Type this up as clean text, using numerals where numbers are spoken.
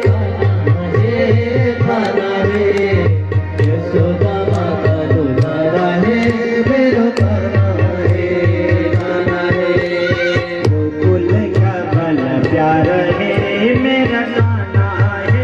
कान्हा रे यशोदा माता दुलारा है मेरो कान्हा रे गोकुल का भला प्यार है मेरा कान्हा है